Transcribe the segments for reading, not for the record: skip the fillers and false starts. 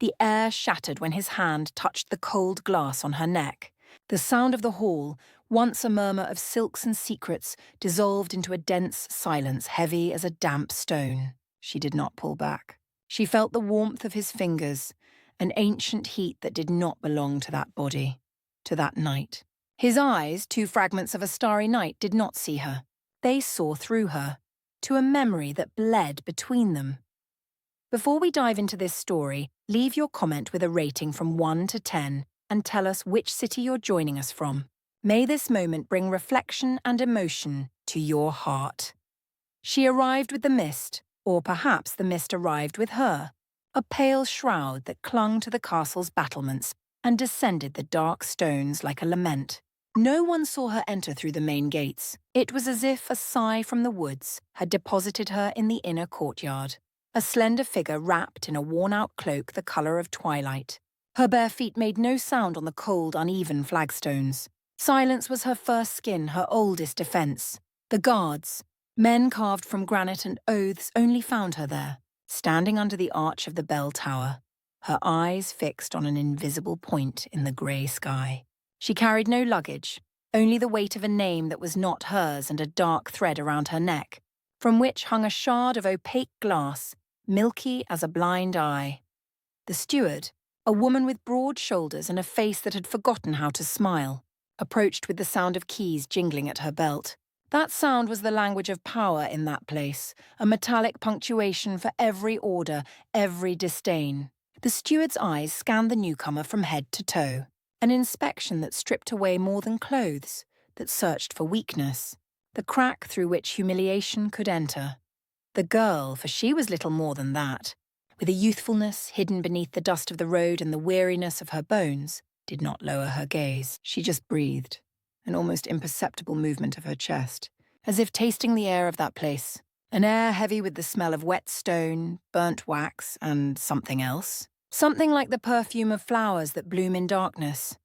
The air shattered when his hand touched the cold glass on her neck. The sound of the hall, once a murmur of silks and secrets, dissolved into a dense silence heavy as a damp stone. She did not pull back. She felt the warmth of his fingers, an ancient heat that did not belong to that body, to that night. His eyes, two fragments of a starry night, did not see her. They saw through her, to a memory that bled between them. Before we dive into this story, leave your comment with a rating from 1 to 10 and tell us which city you're joining us from. May this moment bring reflection and emotion to your heart. She arrived with the mist, or perhaps the mist arrived with her, a pale shroud that clung to the castle's battlements and descended the dark stones like a lament. No one saw her enter through the main gates. It was as if a sigh from the woods had deposited her in the inner courtyard, a slender figure wrapped in a worn-out cloak the colour of twilight. Her bare feet made no sound on the cold, uneven flagstones. Silence was her first skin, her oldest defence. The guards, men carved from granite and oaths, only found her there, standing under the arch of the bell tower, her eyes fixed on an invisible point in the grey sky. She carried no luggage, only the weight of a name that was not hers and a dark thread around her neck, from which hung a shard of opaque glass, milky as a blind eye. The steward, a woman with broad shoulders and a face that had forgotten how to smile, approached with the sound of keys jingling at her belt. That sound was the language of power in that place, a metallic punctuation for every order, every disdain. The steward's eyes scanned the newcomer from head to toe, an inspection that stripped away more than clothes, that searched for weakness, the crack through which humiliation could enter. The girl, for she was little more than that, with a youthfulness hidden beneath the dust of the road and the weariness of her bones, did not lower her gaze. She just breathed, an almost imperceptible movement of her chest, as if tasting the air of that place, an air heavy with the smell of wet stone, burnt wax, and something else. Something like the perfume of flowers that bloom in darkness.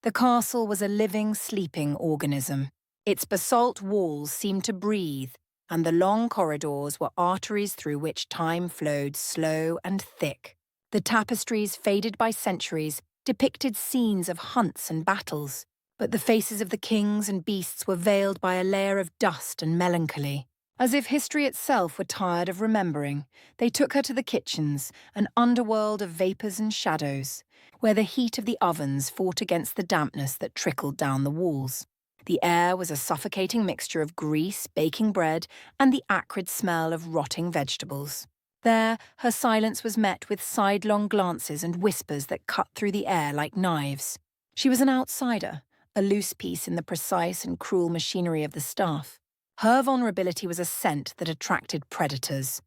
The castle was a living, sleeping organism. Its basalt walls seemed to breathe, and the long corridors were arteries through which time flowed slow and thick. The tapestries, faded by centuries, depicted scenes of hunts and battles, but the faces of the kings and beasts were veiled by a layer of dust and melancholy. As if history itself were tired of remembering, they took her to the kitchens, an underworld of vapours and shadows, where the heat of the ovens fought against the dampness that trickled down the walls. The air was a suffocating mixture of grease, baking bread, and the acrid smell of rotting vegetables. There, her silence was met with sidelong glances and whispers that cut through the air like knives. She was an outsider, a loose piece in the precise and cruel machinery of the staff. Her vulnerability was a scent that attracted predators.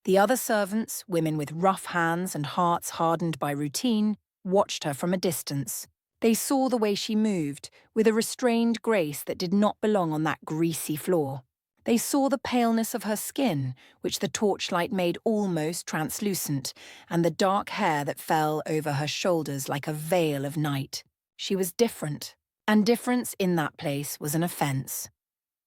The other servants, women with rough hands and hearts hardened by routine, watched her from a distance. They saw the way she moved, with a restrained grace that did not belong on that greasy floor. They saw the paleness of her skin, which the torchlight made almost translucent, and the dark hair that fell over her shoulders like a veil of night. She was different, and difference in that place was an offence.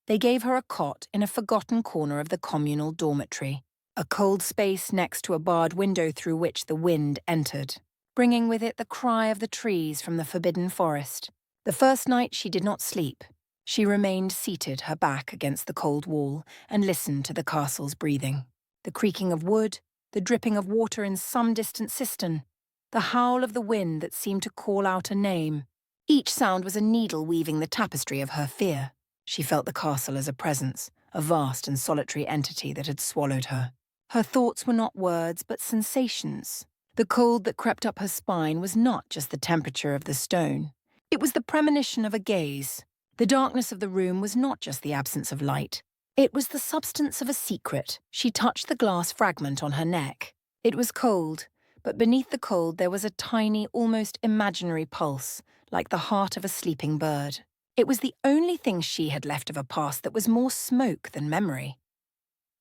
They gave her a cot in a forgotten corner of the communal dormitory, a cold space next to a barred window through which the wind entered, bringing with it the cry of the trees from the forbidden forest. The first night she did not sleep. She remained seated, her back against the cold wall, and listened to the castle's breathing. The creaking of wood, the dripping of water in some distant cistern, the howl of the wind that seemed to call out a name. Each sound was a needle weaving the tapestry of her fear. She felt the castle as a presence, a vast and solitary entity that had swallowed her. Her thoughts were not words, but sensations. The cold that crept up her spine was not just the temperature of the stone. It was the premonition of a gaze. The darkness of the room was not just the absence of light. It was the substance of a secret. She touched the glass fragment on her neck. It was cold, but beneath the cold there was a tiny, almost imaginary pulse, like the heart of a sleeping bird. It was the only thing she had left of a past that was more smoke than memory.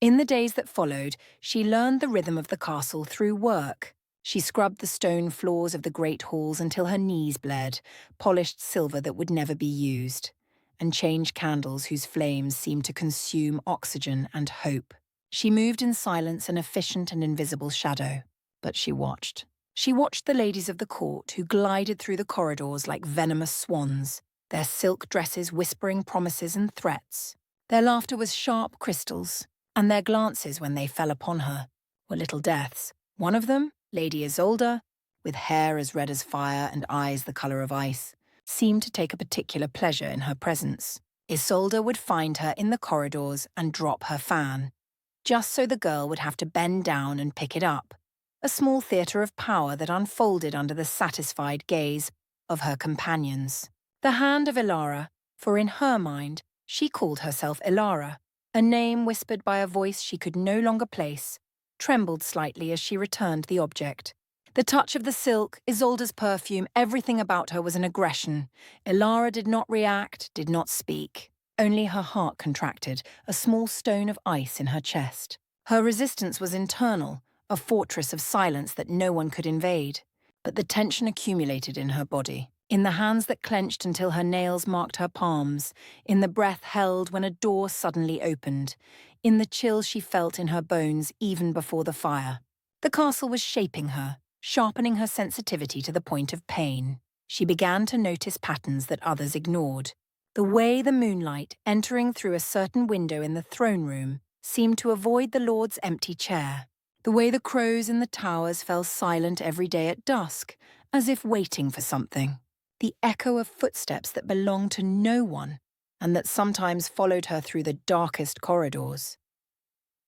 In the days that followed, she learned the rhythm of the castle through work. She scrubbed the stone floors of the great halls until her knees bled, polished silver that would never be used, and changed candles whose flames seemed to consume oxygen and hope. She moved in silence, an efficient and invisible shadow, but she watched. She watched the ladies of the court who glided through the corridors like venomous swans, their silk dresses whispering promises and threats. Their laughter was sharp crystals, and their glances when they fell upon her were little deaths. One of them, Lady Isolde, with hair as red as fire and eyes the colour of ice, seemed to take a particular pleasure in her presence. Isolde would find her in the corridors and drop her fan, just so the girl would have to bend down and pick it up, a small theatre of power that unfolded under the satisfied gaze of her companions. The hand of Ilara, for in her mind she called herself Ilara, a name whispered by a voice she could no longer place, trembled slightly as she returned the object. The touch of the silk, Isolde's perfume, everything about her was an aggression. Ilara did not react, did not speak. Only her heart contracted, a small stone of ice in her chest. Her resistance was internal, a fortress of silence that no one could invade. But the tension accumulated in her body, in the hands that clenched until her nails marked her palms, in the breath held when a door suddenly opened, in the chill she felt in her bones even before the fire. The castle was shaping her, sharpening her sensitivity to the point of pain. She began to notice patterns that others ignored. The way the moonlight, entering through a certain window in the throne room, seemed to avoid the Lord's empty chair. The way the crows in the towers fell silent every day at dusk, as if waiting for something. The echo of footsteps that belonged to no one, and that sometimes followed her through the darkest corridors.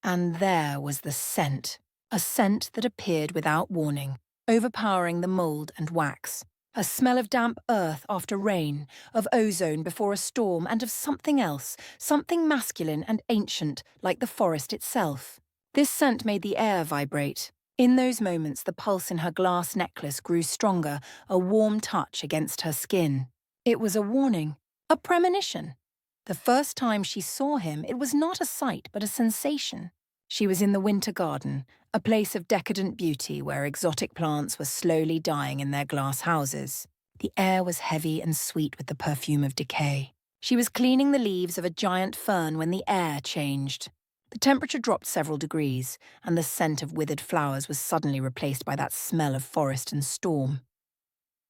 And there was the scent, a scent that appeared without warning, overpowering the mould and wax. A smell of damp earth after rain, of ozone before a storm, and of something else, something masculine and ancient, like the forest itself. This scent made the air vibrate. In those moments, the pulse in her glass necklace grew stronger, a warm touch against her skin. It was a warning, a premonition. The first time she saw him, it was not a sight, but a sensation. She was in the Winter Garden, a place of decadent beauty where exotic plants were slowly dying in their glass houses. The air was heavy and sweet with the perfume of decay. She was cleaning the leaves of a giant fern when the air changed. The temperature dropped several degrees, and the scent of withered flowers was suddenly replaced by that smell of forest and storm.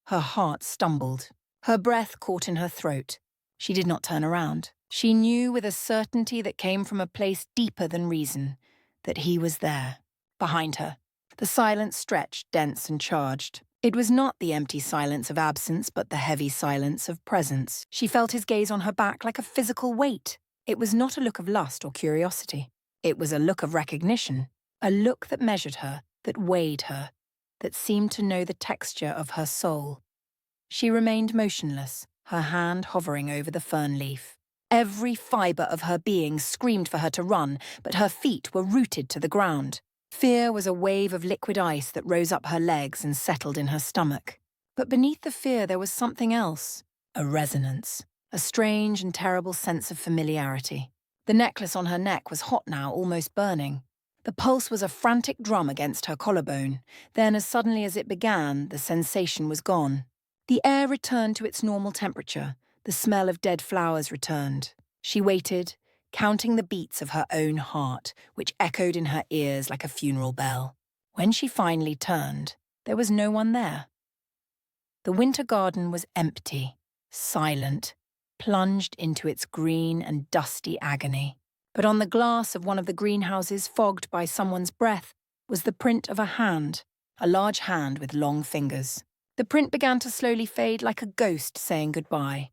Her heart stumbled. Her breath caught in her throat. She did not turn around. She knew with a certainty that came from a place deeper than reason that he was there, behind her. The silence stretched, dense and charged. It was not the empty silence of absence, but the heavy silence of presence. She felt his gaze on her back like a physical weight. It was not a look of lust or curiosity. It was a look of recognition, a look that measured her, that weighed her, that seemed to know the texture of her soul. She remained motionless, her hand hovering over the fern leaf. Every fibre of her being screamed for her to run, but her feet were rooted to the ground. Fear was a wave of liquid ice that rose up her legs and settled in her stomach. But beneath the fear there was something else, a resonance, a strange and terrible sense of familiarity. The necklace on her neck was hot now, almost burning. The pulse was a frantic drum against her collarbone. Then, as suddenly as it began, the sensation was gone. The air returned to its normal temperature. The smell of dead flowers returned. She waited, counting the beats of her own heart, which echoed in her ears like a funeral bell. When she finally turned, there was no one there. The Winter Garden was empty, silent, plunged into its green and dusty agony. But on the glass of one of the greenhouses, fogged by someone's breath, was the print of a hand, a large hand with long fingers. The print began to slowly fade like a ghost saying goodbye.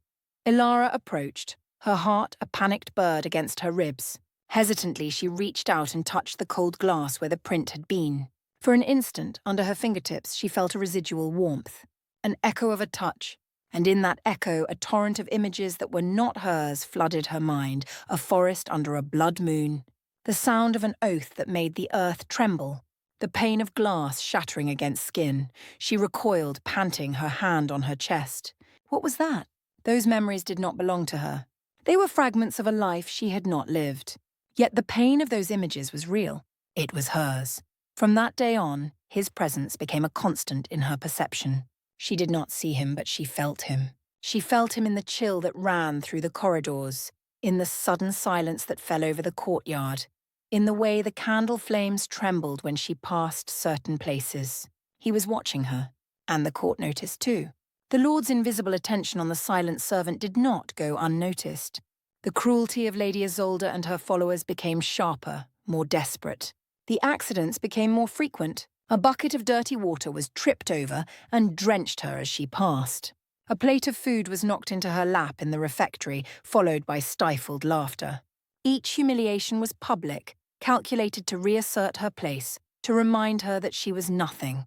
Ilara approached, her heart a panicked bird against her ribs. Hesitantly, she reached out and touched the cold glass where the print had been. For an instant, under her fingertips, she felt a residual warmth, an echo of a touch, and in that echo, a torrent of images that were not hers flooded her mind, a forest under a blood moon, the sound of an oath that made the earth tremble, the pain of glass shattering against skin. She recoiled, panting, her hand on her chest. What was that? Those memories did not belong to her. They were fragments of a life she had not lived. Yet the pain of those images was real. It was hers. From that day on, his presence became a constant in her perception. She did not see him, but she felt him. She felt him in the chill that ran through the corridors, in the sudden silence that fell over the courtyard, in the way the candle flames trembled when she passed certain places. He was watching her, and the court noticed too. The Lord's invisible attention on the silent servant did not go unnoticed. The cruelty of Lady Isolde and her followers became sharper, more desperate. The accidents became more frequent. A bucket of dirty water was tripped over and drenched her as she passed. A plate of food was knocked into her lap in the refectory, followed by stifled laughter. Each humiliation was public, calculated to reassert her place, to remind her that she was nothing.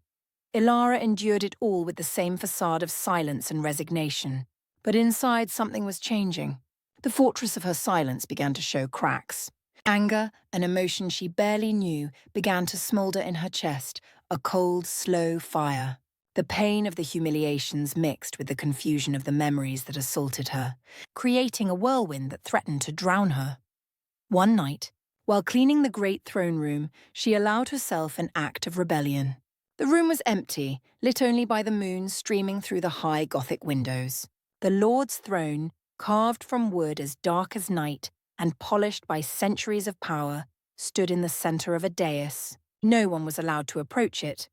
Ilara endured it all with the same facade of silence and resignation. But inside something was changing. The fortress of her silence began to show cracks. Anger, an emotion she barely knew, began to smoulder in her chest, a cold, slow fire. The pain of the humiliations mixed with the confusion of the memories that assaulted her, creating a whirlwind that threatened to drown her. One night, while cleaning the great throne room, she allowed herself an act of rebellion. The room was empty, lit only by the moon streaming through the high Gothic windows. The Lord's throne, carved from wood as dark as night and polished by centuries of power, stood in the center of a dais. No one was allowed to approach it.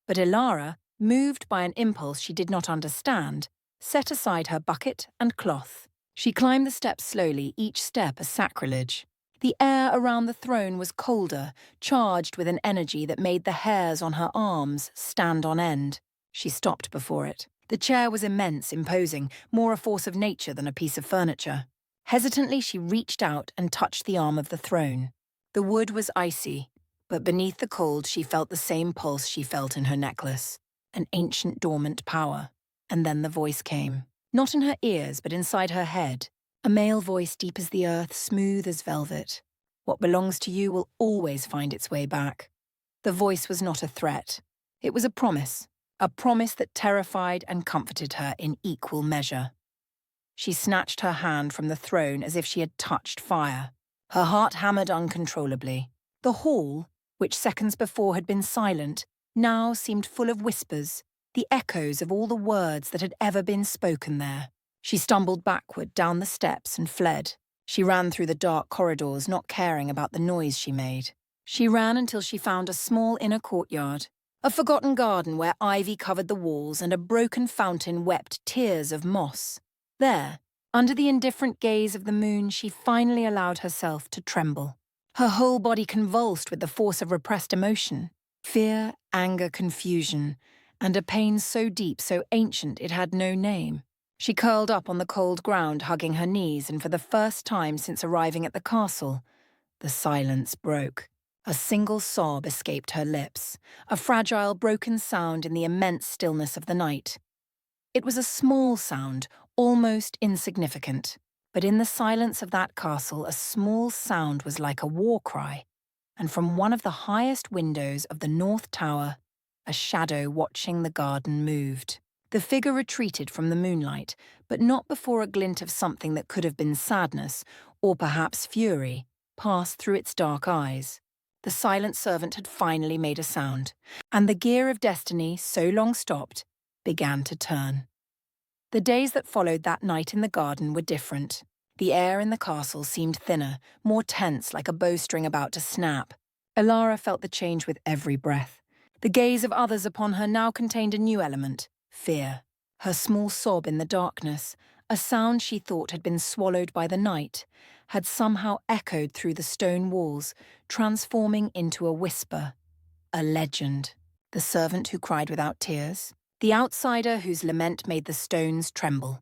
But Ilara, moved by an impulse she did not understand, set aside her bucket and cloth. She climbed the steps slowly, each step a sacrilege. The air around the throne was colder, charged with an energy that made the hairs on her arms stand on end. She stopped before it. The chair was immense, imposing, more a force of nature than a piece of furniture. Hesitantly, she reached out and touched the arm of the throne. The wood was icy, but beneath the cold she felt the same pulse she felt in her necklace, an ancient dormant power. And then the voice came. Not in her ears, but inside her head. A male voice deep as the earth, smooth as velvet. What belongs to you will always find its way back. The voice was not a threat. It was a promise that terrified and comforted her in equal measure. She snatched her hand from the throne as if she had touched fire. Her heart hammered uncontrollably. The hall, which seconds before had been silent, now seemed full of whispers, the echoes of all the words that had ever been spoken there. She stumbled backward down the steps and fled. She ran through the dark corridors, not caring about the noise she made. She ran until she found a small inner courtyard, a forgotten garden where ivy covered the walls and a broken fountain wept tears of moss. There, under the indifferent gaze of the moon, she finally allowed herself to tremble. Her whole body convulsed with the force of repressed emotion. Fear, anger, confusion, and a pain so deep, so ancient it had no name. She curled up on the cold ground, hugging her knees, and for the first time since arriving at the castle, the silence broke. A single sob escaped her lips, a fragile, broken sound in the immense stillness of the night. It was a small sound, almost insignificant, but in the silence of that castle, a small sound was like a war cry, and from one of the highest windows of the North Tower, a shadow watching the garden moved. The figure retreated from the moonlight, but not before a glint of something that could have been sadness, or perhaps fury, passed through its dark eyes. The silent servant had finally made a sound, and the gear of destiny, so long stopped, began to turn. The days that followed that night in the garden were different. The air in the castle seemed thinner, more tense, like a bowstring about to snap. Ilara felt the change with every breath. The gaze of others upon her now contained a new element, fear. Her small sob in the darkness, a sound she thought had been swallowed by the night, had somehow echoed through the stone walls, transforming into a whisper, a legend. The servant who cried without tears, the outsider whose lament made the stones tremble.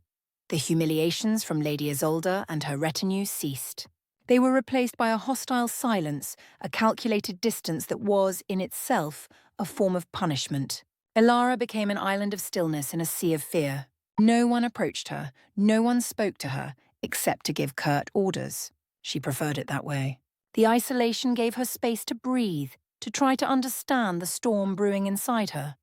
The humiliations from Lady Isolde and her retinue ceased. They were replaced by a hostile silence, a calculated distance that was, in itself, a form of punishment. Ilara became an island of stillness in a sea of fear. No one approached her, no one spoke to her, except to give curt orders. She preferred it that way. The isolation gave her space to breathe, to try to understand the storm brewing inside her.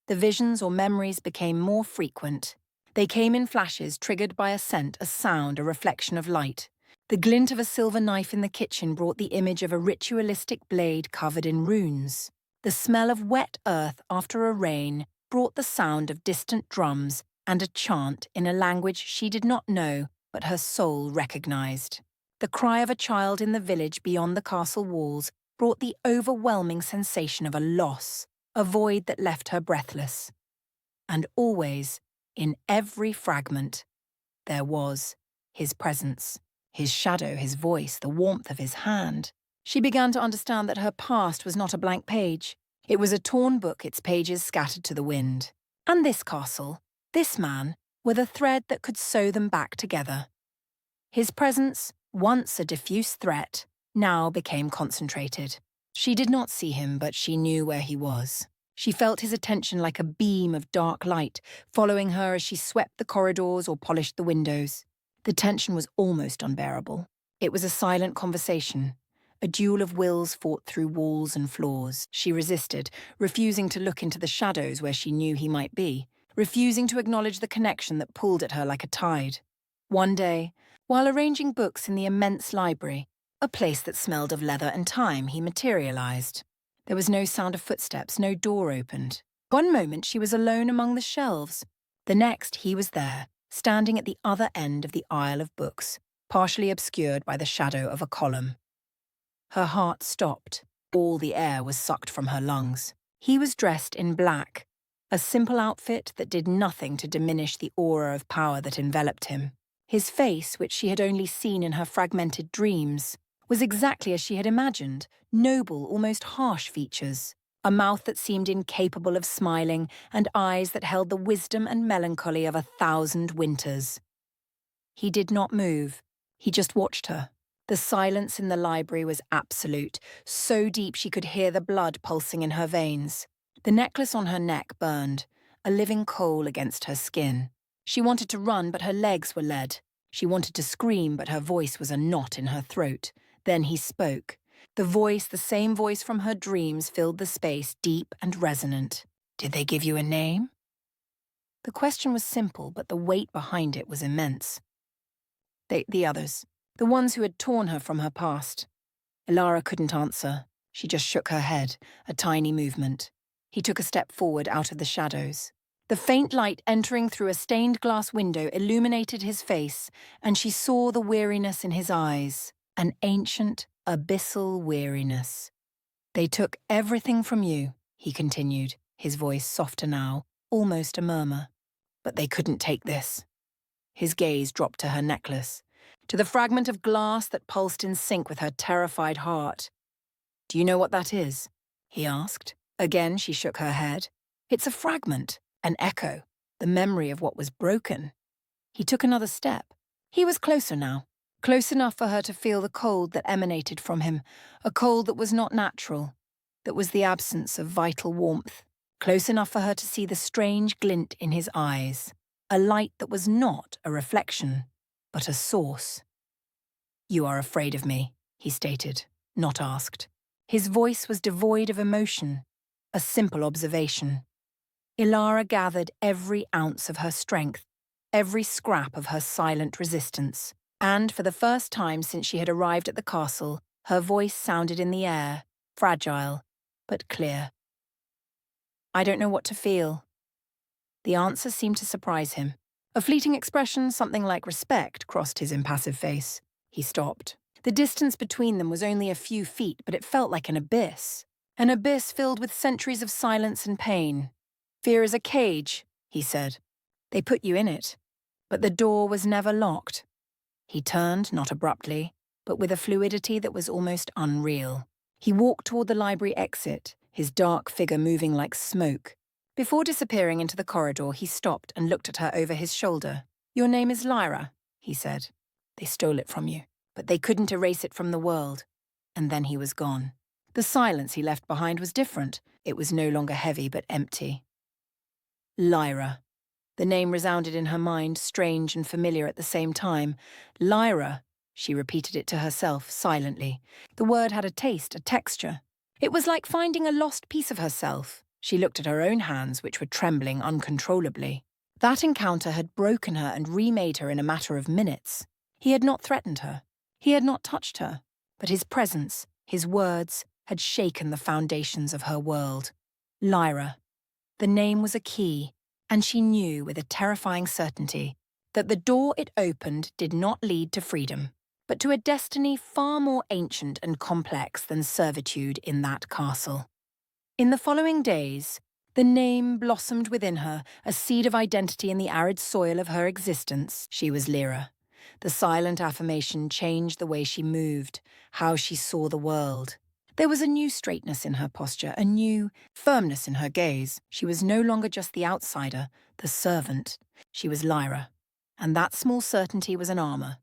The visions or memories became more frequent. They came in flashes triggered by a scent, a sound, a reflection of light. The glint of a silver knife in the kitchen brought the image of a ritualistic blade covered in runes. The smell of wet earth after a rain brought the sound of distant drums and a chant in a language she did not know but her soul recognized. The cry of a child in the village beyond the castle walls brought the overwhelming sensation of a loss, a void that left her breathless. And always, in every fragment, there was his presence, his shadow, his voice, the warmth of his hand. She began to understand that her past was not a blank page. It was a torn book, its pages scattered to the wind. And this castle, this man, were the thread that could sew them back together. His presence, once a diffuse threat, now became concentrated. She did not see him, but she knew where he was. She felt his attention like a beam of dark light, following her as she swept the corridors or polished the windows. The tension was almost unbearable. It was a silent conversation, a duel of wills fought through walls and floors. She resisted, refusing to look into the shadows where she knew he might be, refusing to acknowledge the connection that pulled at her like a tide. One day, while arranging books in the immense library, a place that smelled of leather and time, he materialized. There was no sound of footsteps, no door opened. One moment she was alone among the shelves. The next he was there, standing at the other end of the aisle of books, partially obscured by the shadow of a column. Her heart stopped. All the air was sucked from her lungs. He was dressed in black, a simple outfit that did nothing to diminish the aura of power that enveloped him. His face, which she had only seen in her fragmented dreams, was exactly as she had imagined, noble, almost harsh features, a mouth that seemed incapable of smiling and eyes that held the wisdom and melancholy of 1,000 winters. He did not move. He just watched her. The silence in the library was absolute, so deep she could hear the blood pulsing in her veins. The necklace on her neck burned, a living coal against her skin. She wanted to run, but her legs were lead. She wanted to scream, but her voice was a knot in her throat. Then he spoke. The voice, the same voice from her dreams, filled the space, deep and resonant. "Did they give you a name?" The question was simple, but the weight behind it was immense. The others. The ones who had torn her from her past. Ilara couldn't answer. She just shook her head, a tiny movement. He took a step forward out of the shadows. The faint light entering through a stained glass window illuminated his face, and she saw the weariness in his eyes, an ancient, abyssal weariness. "They took everything from you," he continued, his voice softer now, almost a murmur. "But they couldn't take this." His gaze dropped to her necklace, to the fragment of glass that pulsed in sync with her terrified heart. "Do you know what that is?" he asked. Again she shook her head. "It's a fragment. An echo, the memory of what was broken." He took another step. He was closer now, close enough for her to feel the cold that emanated from him, a cold that was not natural, that was the absence of vital warmth, close enough for her to see the strange glint in his eyes, a light that was not a reflection, but a source. "You are afraid of me," he stated, not asked. His voice was devoid of emotion, a simple observation. Ilara gathered every ounce of her strength, every scrap of her silent resistance, and for the first time since she had arrived at the castle, her voice sounded in the air, fragile, but clear. "I don't know what to feel." The answer seemed to surprise him. A fleeting expression, something like respect, crossed his impassive face. He stopped. The distance between them was only a few feet, but it felt like an abyss filled with centuries of silence and pain. "Fear is a cage," he said. "They put you in it. But the door was never locked." He turned, not abruptly, but with a fluidity that was almost unreal. He walked toward the library exit, his dark figure moving like smoke. Before disappearing into the corridor, he stopped and looked at her over his shoulder. "Your name is Lyra," he said. "They stole it from you, but they couldn't erase it from the world." And then he was gone. The silence he left behind was different. It was no longer heavy, but empty. Lyra. The name resounded in her mind, strange and familiar at the same time. Lyra. She repeated it to herself, silently. The word had a taste, a texture. It was like finding a lost piece of herself. She looked at her own hands, which were trembling uncontrollably. That encounter had broken her and remade her in a matter of minutes. He had not threatened her. He had not touched her. But his presence, his words, had shaken the foundations of her world. Lyra. The name was a key, and she knew with a terrifying certainty that the door it opened did not lead to freedom, but to a destiny far more ancient and complex than servitude in that castle. In the following days, the name blossomed within her, a seed of identity in the arid soil of her existence. She was Lyra. The silent affirmation changed the way she moved, how she saw the world. There was a new straightness in her posture, a new firmness in her gaze. She was no longer just the outsider, the servant. She was Lyra. And that small certainty was an armor.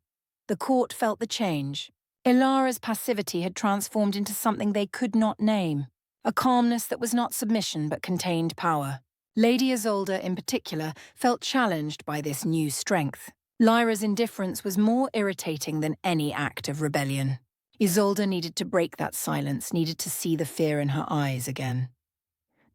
The court felt the change. Ilara's passivity had transformed into something they could not name. A calmness that was not submission but contained power. Lady Isolde, in particular, felt challenged by this new strength. Lyra's indifference was more irritating than any act of rebellion. Isolde needed to break that silence, needed to see the fear in her eyes again.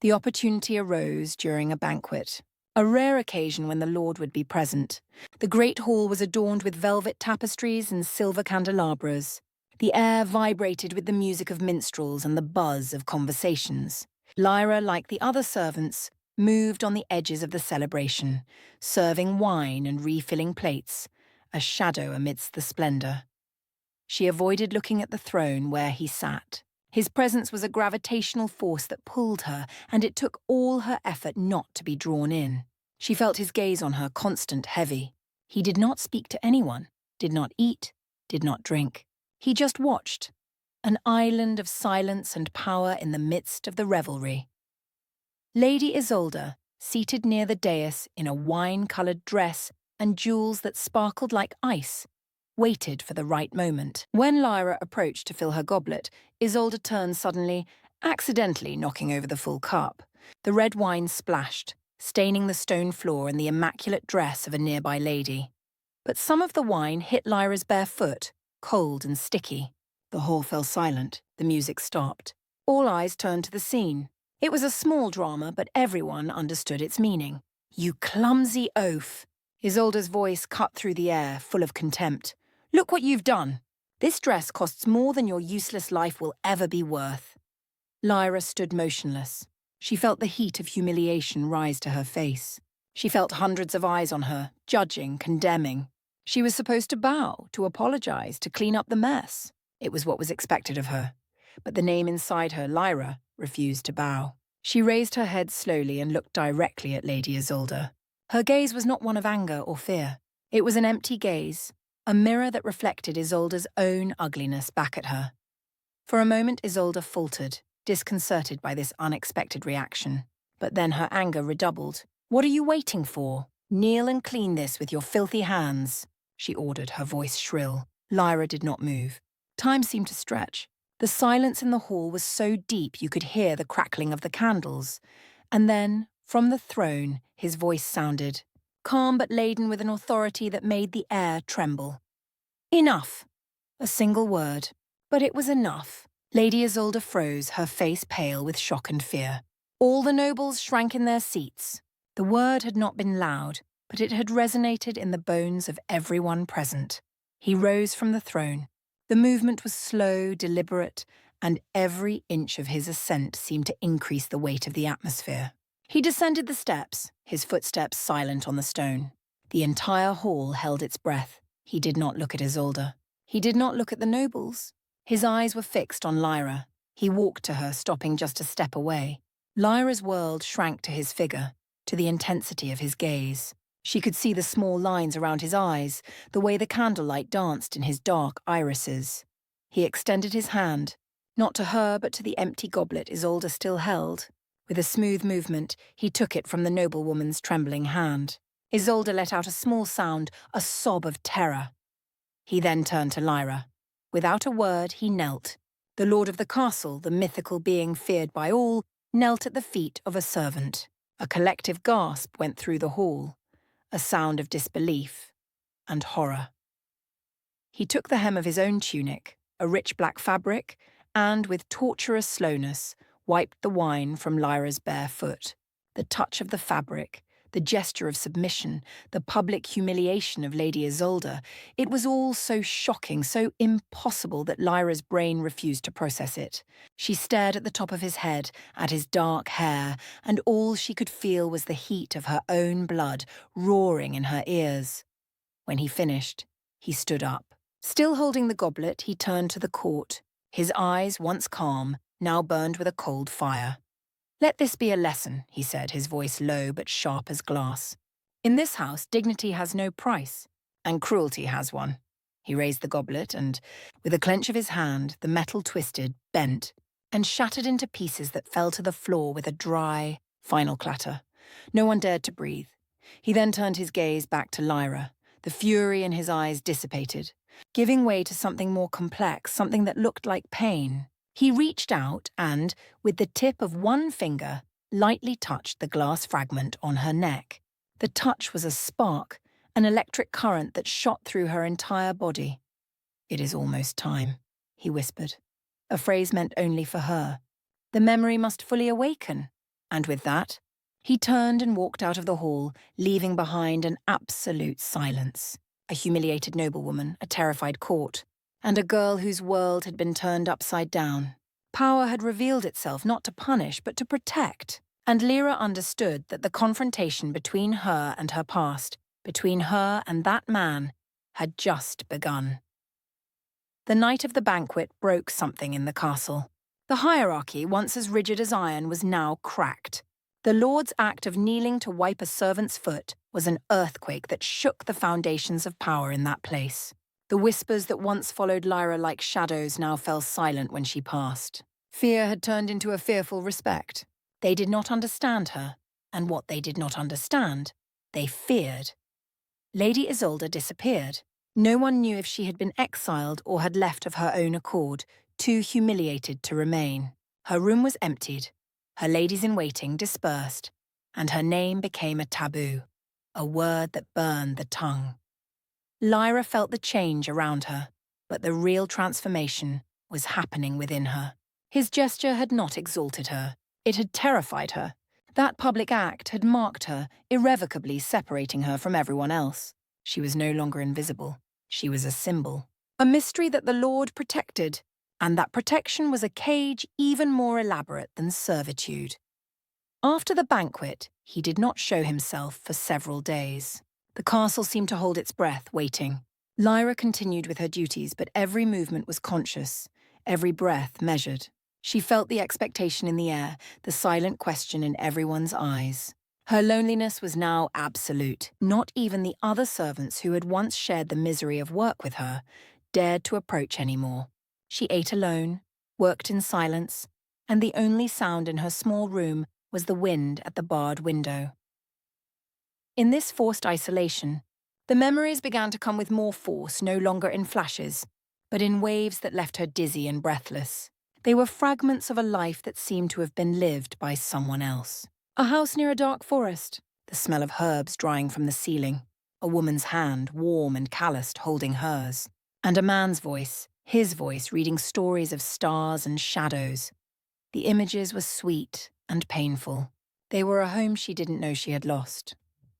The opportunity arose during a banquet, a rare occasion when the Lord would be present. The great hall was adorned with velvet tapestries and silver candelabras. The air vibrated with the music of minstrels and the buzz of conversations. Lyra, like the other servants, moved on the edges of the celebration, serving wine and refilling plates, a shadow amidst the splendor. She avoided looking at the throne where he sat. His presence was a gravitational force that pulled her, and it took all her effort not to be drawn in. She felt his gaze on her, constant, heavy. He did not speak to anyone, did not eat, did not drink. He just watched, an island of silence and power in the midst of the revelry. Lady Isolde, seated near the dais in a wine-coloured dress and jewels that sparkled like ice, waited for the right moment. When Lyra approached to fill her goblet, Isolde turned suddenly, accidentally knocking over the full cup. The red wine splashed, staining the stone floor and the immaculate dress of a nearby lady. But some of the wine hit Lyra's bare foot, cold and sticky. The hall fell silent, the music stopped. All eyes turned to the scene. It was a small drama, but everyone understood its meaning. "You clumsy oaf!" Isolde's voice cut through the air, full of contempt. "Look what you've done! This dress costs more than your useless life will ever be worth." Lyra stood motionless. She felt the heat of humiliation rise to her face. She felt hundreds of eyes on her, judging, condemning. She was supposed to bow, to apologize, to clean up the mess. It was what was expected of her. But the name inside her, Lyra, refused to bow. She raised her head slowly and looked directly at Lady Isolde. Her gaze was not one of anger or fear. It was an empty gaze, a mirror that reflected Isolde's own ugliness back at her. For a moment Isolde faltered, disconcerted by this unexpected reaction. But then her anger redoubled. "What are you waiting for? Kneel and clean this with your filthy hands," she ordered, her voice shrill. Lyra did not move. Time seemed to stretch. The silence in the hall was so deep you could hear the crackling of the candles. And then, from the throne, his voice sounded, calm but laden with an authority that made the air tremble. "Enough!" A single word. But it was enough. Lady Isolde froze, her face pale with shock and fear. All the nobles shrank in their seats. The word had not been loud, but it had resonated in the bones of everyone present. He rose from the throne. The movement was slow, deliberate, and every inch of his ascent seemed to increase the weight of the atmosphere. He descended the steps, his footsteps silent on the stone. The entire hall held its breath. He did not look at Isolde. He did not look at the nobles. His eyes were fixed on Lyra. He walked to her, stopping just a step away. Lyra's world shrank to his figure, to the intensity of his gaze. She could see the small lines around his eyes, the way the candlelight danced in his dark irises. He extended his hand, not to her but to the empty goblet Isolde still held. With a smooth movement, he took it from the noblewoman's trembling hand. Isolde let out a small sound, a sob of terror. He then turned to Lyra. Without a word, he knelt. The lord of the castle, the mythical being feared by all, knelt at the feet of a servant. A collective gasp went through the hall, a sound of disbelief and horror. He took the hem of his own tunic, a rich black fabric, and, with torturous slowness, wiped the wine from Lyra's bare foot. The touch of the fabric, the gesture of submission, the public humiliation of Lady Isolde, it was all so shocking, so impossible that Lyra's brain refused to process it. She stared at the top of his head, at his dark hair, and all she could feel was the heat of her own blood roaring in her ears. When he finished, he stood up. Still holding the goblet, he turned to the court. His eyes, once calm, now burned with a cold fire. "Let this be a lesson," he said, his voice low but sharp as glass. "In this house, dignity has no price, and cruelty has one." He raised the goblet and, with a clench of his hand, the metal twisted, bent, and shattered into pieces that fell to the floor with a dry, final clatter. No one dared to breathe. He then turned his gaze back to Lyra. The fury in his eyes dissipated, giving way to something more complex, something that looked like pain. He reached out and, with the tip of one finger, lightly touched the glass fragment on her neck. The touch was a spark, an electric current that shot through her entire body. "It is almost time," he whispered, a phrase meant only for her. The memory must fully awaken, and with that, he turned and walked out of the hall, leaving behind an absolute silence. A humiliated noblewoman, a terrified court, and a girl whose world had been turned upside down. Power had revealed itself not to punish, but to protect, and Lyra understood that the confrontation between her and her past, between her and that man, had just begun. The night of the banquet broke something in the castle. The hierarchy, once as rigid as iron, was now cracked. The lord's act of kneeling to wipe a servant's foot was an earthquake that shook the foundations of power in that place. The whispers that once followed Lyra like shadows now fell silent when she passed. Fear had turned into a fearful respect. They did not understand her, and what they did not understand, they feared. Lady Isolde disappeared. No one knew if she had been exiled or had left of her own accord, too humiliated to remain. Her room was emptied, her ladies-in-waiting dispersed, and her name became a taboo, a word that burned the tongue. Lyra felt the change around her, but the real transformation was happening within her. His gesture had not exalted her. It had terrified her. That public act had marked her, irrevocably separating her from everyone else. She was no longer invisible. She was a symbol, a mystery that the Lord protected, and that protection was a cage even more elaborate than servitude. After the banquet, he did not show himself for several days. The castle seemed to hold its breath, waiting. Lyra continued with her duties, but every movement was conscious, every breath measured. She felt the expectation in the air, the silent question in everyone's eyes. Her loneliness was now absolute. Not even the other servants who had once shared the misery of work with her dared to approach anymore. She ate alone, worked in silence, and the only sound in her small room was the wind at the barred window. In this forced isolation, the memories began to come with more force, no longer in flashes, but in waves that left her dizzy and breathless. They were fragments of a life that seemed to have been lived by someone else. A house near a dark forest, the smell of herbs drying from the ceiling, a woman's hand, warm and calloused, holding hers, and a man's voice, his voice reading stories of stars and shadows. The images were sweet and painful. They were a home she didn't know she had lost.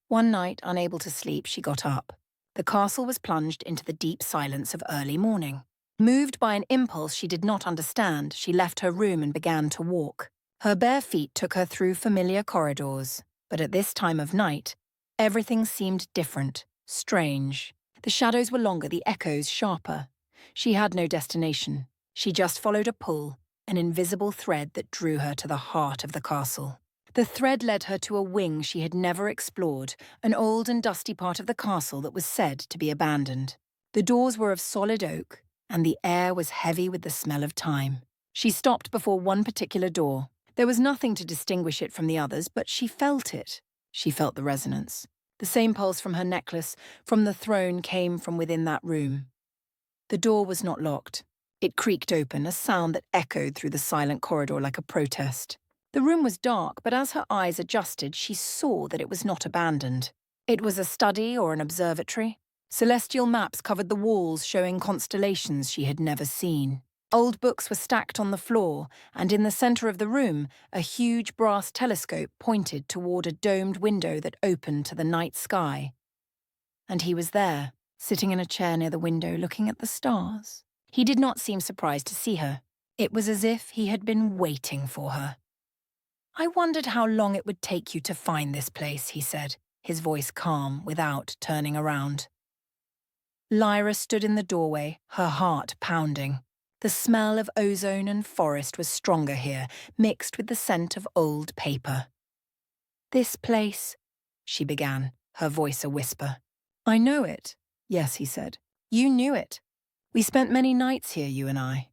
One night, unable to sleep, she got up. The castle was plunged into the deep silence of early morning. Moved by an impulse she did not understand, she left her room and began to walk. Her bare feet took her through familiar corridors, but at this time of night, everything seemed different, strange. The shadows were longer, the echoes sharper. She had no destination. She just followed a pull, an invisible thread that drew her to the heart of the castle. The thread led her to a wing she had never explored, an old and dusty part of the castle that was said to be abandoned. The doors were of solid oak, and the air was heavy with the smell of time. She stopped before one particular door. There was nothing to distinguish it from the others, but she felt it. She felt the resonance. The same pulse from her necklace, from the throne, came from within that room. The door was not locked. It creaked open, a sound that echoed through the silent corridor like a protest. The room was dark, but as her eyes adjusted, she saw that it was not abandoned. It was a study or an observatory. Celestial maps covered the walls, showing constellations she had never seen. Old books were stacked on the floor, and in the center of the room, a huge brass telescope pointed toward a domed window that opened to the night sky. And he was there, sitting in a chair near the window, looking at the stars. He did not seem surprised to see her. It was as if he had been waiting for her. "I wondered how long it would take you to find this place," he said, his voice calm, without turning around. Lyra stood in the doorway, her heart pounding. The smell of ozone and forest was stronger here, mixed with the scent of old paper. "This place," she began, her voice a whisper. "I know it." "Yes," he said. "You knew it. We spent many nights here, you and I.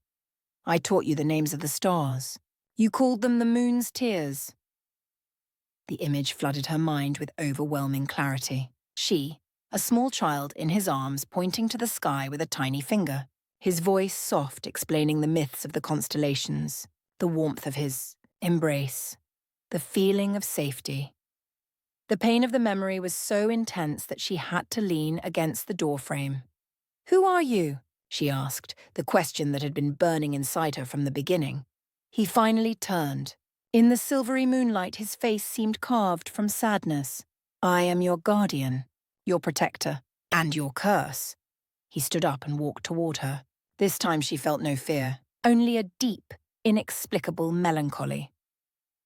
I taught you the names of the stars. You called them the moon's tears." The image flooded her mind with overwhelming clarity. She, a small child in his arms pointing to the sky with a tiny finger, his voice soft explaining the myths of the constellations, the warmth of his embrace, the feeling of safety. The pain of the memory was so intense that she had to lean against the doorframe. "Who are you?" she asked, the question that had been burning inside her from the beginning. He finally turned. In the silvery moonlight, his face seemed carved from sadness. "I am your guardian, your protector, and your curse." He stood up and walked toward her. This time she felt no fear, only a deep, inexplicable melancholy.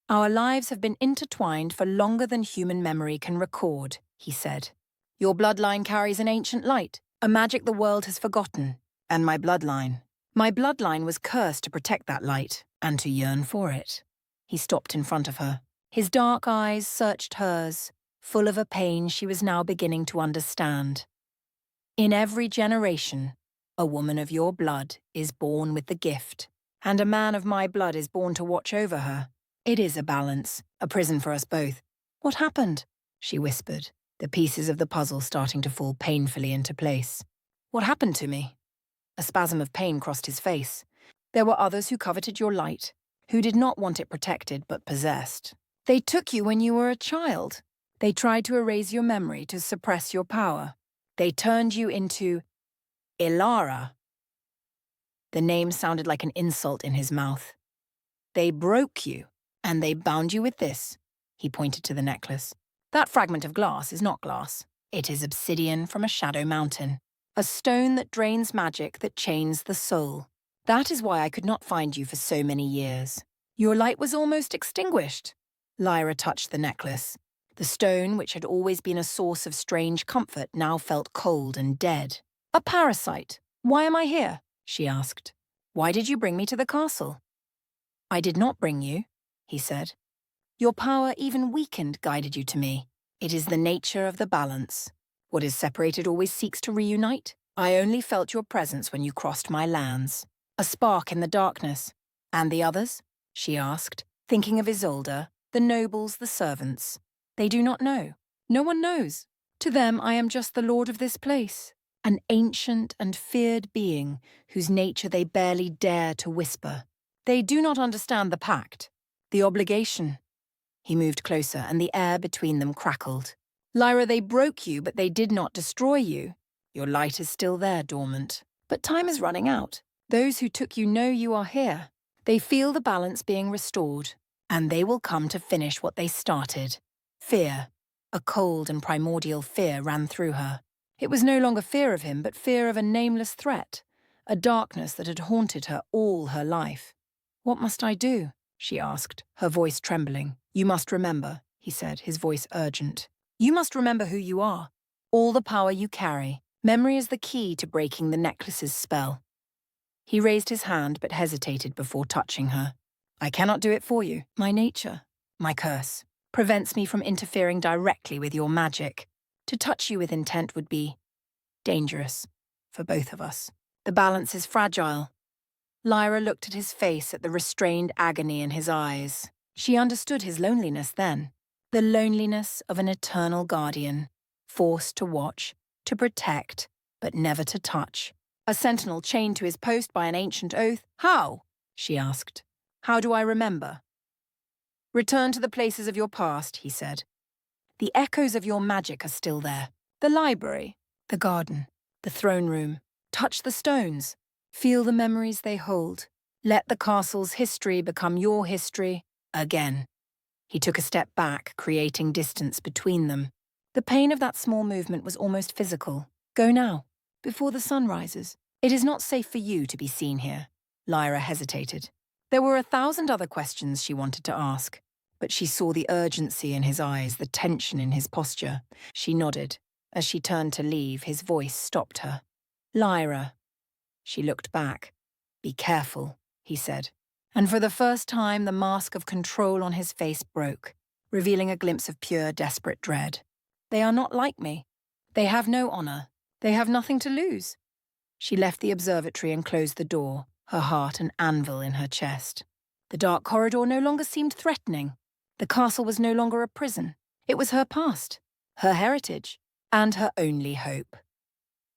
"Our lives have been intertwined for longer than human memory can record," he said. "Your bloodline carries an ancient light, a magic the world has forgotten, and my bloodline. My bloodline was cursed to protect that light, and to yearn for it." He stopped in front of her. His dark eyes searched hers, full of a pain she was now beginning to understand. "In every generation, a woman of your blood is born with the gift, and a man of my blood is born to watch over her. It is a balance, a prison for us both." "What happened?" she whispered, the pieces of the puzzle starting to fall painfully into place. "What happened to me?" A spasm of pain crossed his face. "There were others who coveted your light, who did not want it protected but possessed. They took you when you were a child. They tried to erase your memory, to suppress your power. They turned you into Ilara." The name sounded like an insult in his mouth. "They broke you, and they bound you with this." He pointed to the necklace. "That fragment of glass is not glass. It is obsidian from a shadow mountain, a stone that drains magic, that chains the soul. That is why I could not find you for so many years. Your light was almost extinguished." Lyra touched the necklace. The stone, which had always been a source of strange comfort, now felt cold and dead. "A parasite. Why am I here?" she asked. "Why did you bring me to the castle?" "I did not bring you," he said. "Your power, even weakened, guided you to me. It is the nature of the balance. What is separated always seeks to reunite. I only felt your presence when you crossed my lands. A spark in the darkness. And the others?" she asked, thinking of Isolde, the nobles, the servants. "They do not know. No one knows. To them I am just the lord of this place, an ancient and feared being whose nature they barely dare to whisper. They do not understand the pact, the obligation." He moved closer, and the air between them crackled. "Lyra, they broke you, but they did not destroy you. Your light is still there, dormant. But time is running out. Those who took you know you are here. They feel the balance being restored, and they will come to finish what they started." Fear, a cold and primordial fear, ran through her. It was no longer fear of him, but fear of a nameless threat, a darkness that had haunted her all her life. "What must I do?" she asked, her voice trembling. "You must remember," he said, his voice urgent. "You must remember who you are, all the power you carry. Memory is the key to breaking the necklace's spell." He raised his hand but hesitated before touching her. "I cannot do it for you. My nature, my curse, prevents me from interfering directly with your magic. To touch you with intent would be dangerous for both of us. The balance is fragile." Lyra looked at his face, at the restrained agony in his eyes. She understood his loneliness then. The loneliness of an eternal guardian, forced to watch, to protect, but never to touch. A sentinel chained to his post by an ancient oath. "How?" she asked. "How do I remember?" "Return to the places of your past," he said. "The echoes of your magic are still there. The library, the garden, the throne room. Touch the stones. Feel the memories they hold. Let the castle's history become your history again." He took a step back, creating distance between them. The pain of that small movement was almost physical. "Go now, before the sun rises. It is not safe for you to be seen here." Lyra hesitated. There were 1,000 other questions she wanted to ask, but she saw the urgency in his eyes, the tension in his posture. She nodded. As she turned to leave, his voice stopped her. "Lyra." She looked back. "Be careful," he said. And for the first time, the mask of control on his face broke, revealing a glimpse of pure, desperate dread. "They are not like me. They have no honor. They have nothing to lose." She left the observatory and closed the door, her heart an anvil in her chest. The dark corridor no longer seemed threatening. The castle was no longer a prison. It was her past, her heritage, and her only hope.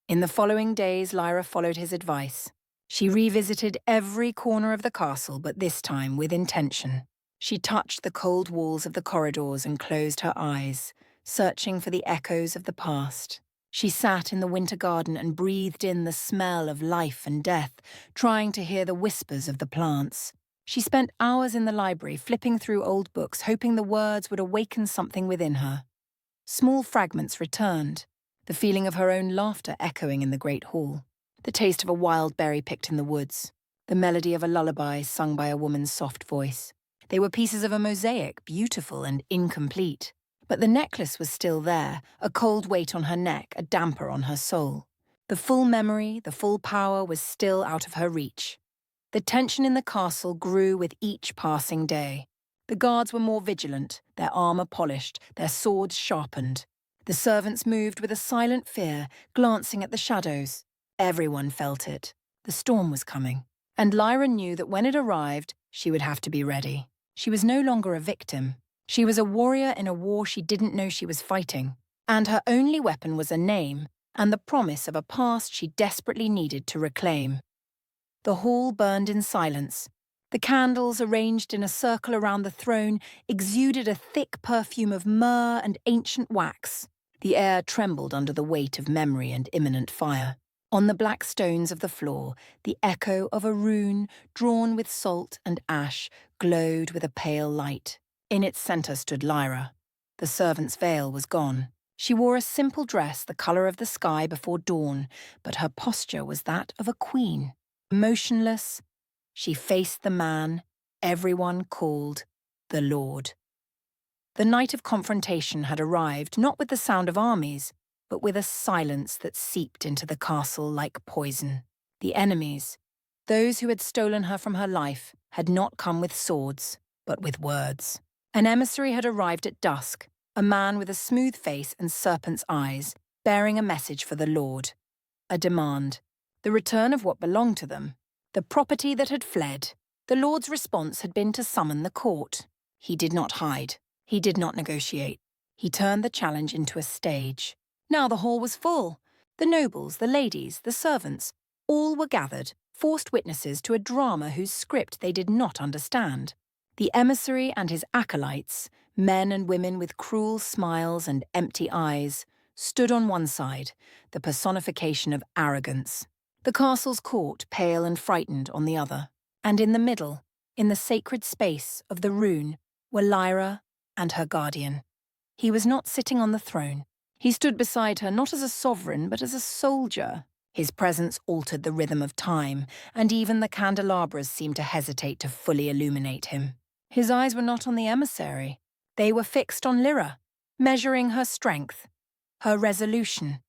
In the following days, Lyra followed his advice. She revisited every corner of the castle, but this time with intention. She touched the cold walls of the corridors and closed her eyes, searching for the echoes of the past. She sat in the winter garden and breathed in the smell of life and death, trying to hear the whispers of the plants. She spent hours in the library, flipping through old books, hoping the words would awaken something within her. Small fragments returned, the feeling of her own laughter echoing in the great hall, the taste of a wild berry picked in the woods, the melody of a lullaby sung by a woman's soft voice. They were pieces of a mosaic, beautiful and incomplete. But the necklace was still there, a cold weight on her neck, a damper on her soul. The full memory, the full power was still out of her reach. The tension in the castle grew with each passing day. The guards were more vigilant, their armor polished, their swords sharpened. The servants moved with a silent fear, glancing at the shadows. Everyone felt it. The storm was coming. And Lyra knew that when it arrived, she would have to be ready. She was no longer a victim. She was a warrior in a war she didn't know she was fighting, and her only weapon was a name and the promise of a past she desperately needed to reclaim. The hall burned in silence. The candles, arranged in a circle around the throne, exuded a thick perfume of myrrh and ancient wax. The air trembled under the weight of memory and imminent fire. On the black stones of the floor, the echo of a rune, drawn with salt and ash, glowed with a pale light. In its centre stood Lyra. The servant's veil was gone. She wore a simple dress the colour of the sky before dawn, but her posture was that of a queen. Motionless, she faced the man everyone called the Lord. The night of confrontation had arrived, not with the sound of armies, but with a silence that seeped into the castle like poison. The enemies, those who had stolen her from her life, had not come with swords, but with words. An emissary had arrived at dusk, a man with a smooth face and serpent's eyes, bearing a message for the Lord. A demand. The return of what belonged to them. The property that had fled. The Lord's response had been to summon the court. He did not hide. He did not negotiate. He turned the challenge into a stage. Now the hall was full. The nobles, the ladies, the servants, all were gathered, forced witnesses to a drama whose script they did not understand. The emissary and his acolytes, men and women with cruel smiles and empty eyes, stood on one side, the personification of arrogance. The castle's court, pale and frightened, on the other. And in the middle, in the sacred space of the rune, were Lyra and her guardian. He was not sitting on the throne. He stood beside her not as a sovereign, but as a soldier. His presence altered the rhythm of time, and even the candelabras seemed to hesitate to fully illuminate him. His eyes were not on the emissary. They were fixed on Lyra, measuring her strength, her resolution.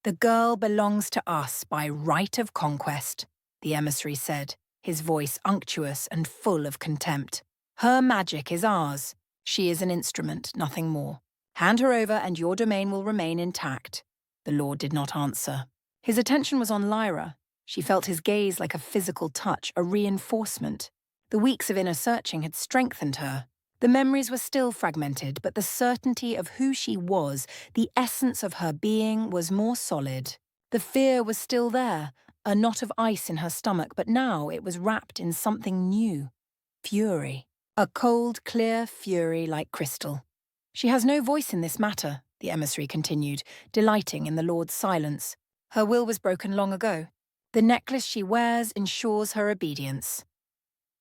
"The girl belongs to us by right of conquest," the emissary said, his voice unctuous and full of contempt. "Her magic is ours. She is an instrument, nothing more. Hand her over and your domain will remain intact." The Lord did not answer. His attention was on Lyra. She felt his gaze like a physical touch, a reinforcement. The weeks of inner searching had strengthened her. The memories were still fragmented, but the certainty of who she was, the essence of her being, was more solid. The fear was still there, a knot of ice in her stomach, but now it was wrapped in something new. Fury. A cold, clear fury like crystal. "She has no voice in this matter," the emissary continued, delighting in the Lord's silence. "Her will was broken long ago. The necklace she wears ensures her obedience."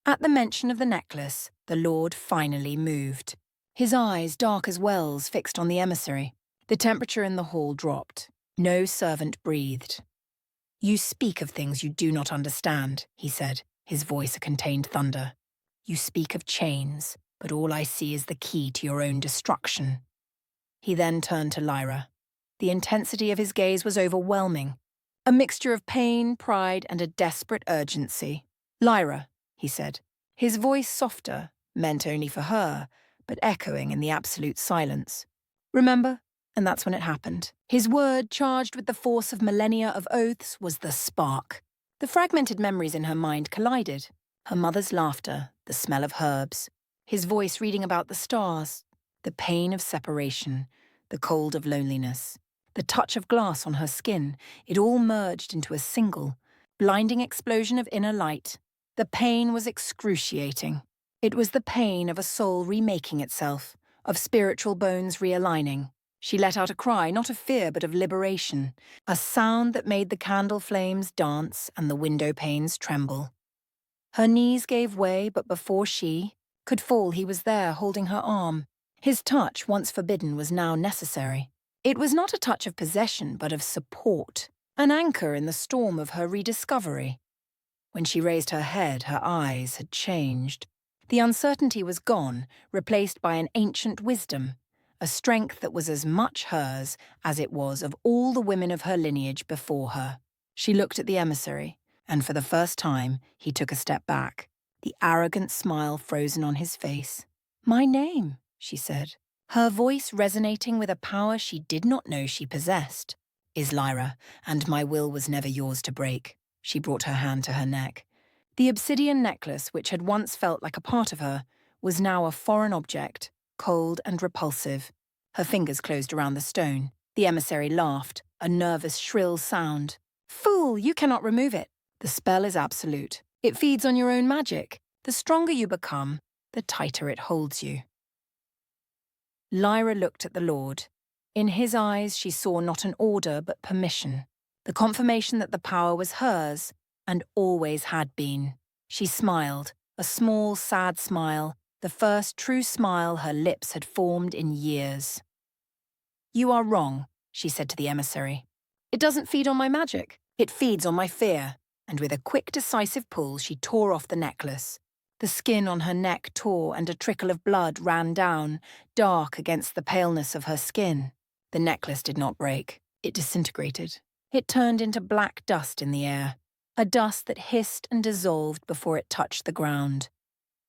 At the mention of the necklace, the Lord finally moved. His eyes, dark as wells, fixed on the emissary. The temperature in the hall dropped. No servant breathed. "You speak of things you do not understand," he said, his voice a contained thunder. "You speak of chains, but all I see is the key to your own destruction." He then turned to Lyra. The intensity of his gaze was overwhelming. A mixture of pain, pride, and a desperate urgency. "Lyra," he said, his voice softer, meant only for her, but echoing in the absolute silence. "Remember?" And that's when it happened. His word, charged with the force of millennia of oaths, was the spark. The fragmented memories in her mind collided. Her mother's laughter, the smell of herbs, his voice reading about the stars, the pain of separation, the cold of loneliness, the touch of glass on her skin. It all merged into a single, blinding explosion of inner light. The pain was excruciating. It was the pain of a soul remaking itself, of spiritual bones realigning. She let out a cry, not of fear but of liberation, a sound that made the candle flames dance and the window panes tremble. Her knees gave way, but before she could fall, he was there, holding her arm. His touch, once forbidden, was now necessary. It was not a touch of possession, but of support, an anchor in the storm of her rediscovery. When she raised her head, her eyes had changed. The uncertainty was gone, replaced by an ancient wisdom, a strength that was as much hers as it was of all the women of her lineage before her. She looked at the emissary, and for the first time he took a step back, the arrogant smile frozen on his face. "My name," she said, her voice resonating with a power she did not know she possessed, "is Lyra, and my will was never yours to break." She brought her hand to her neck. The obsidian necklace, which had once felt like a part of her, was now a foreign object, cold and repulsive. Her fingers closed around the stone. The emissary laughed, a nervous, shrill sound. "Fool, you cannot remove it. The spell is absolute. It feeds on your own magic. The stronger you become, the tighter it holds you." Lyra looked at the Lord. In his eyes she saw not an order but permission, the confirmation that the power was hers and always had been. She smiled, a small, sad smile, the first true smile her lips had formed in years. "You are wrong," she said to the emissary. "It doesn't feed on my magic. It feeds on my fear." And with a quick, decisive pull, she tore off the necklace. The skin on her neck tore and a trickle of blood ran down, dark against the paleness of her skin. The necklace did not break. It disintegrated. It turned into black dust in the air, a dust that hissed and dissolved before it touched the ground.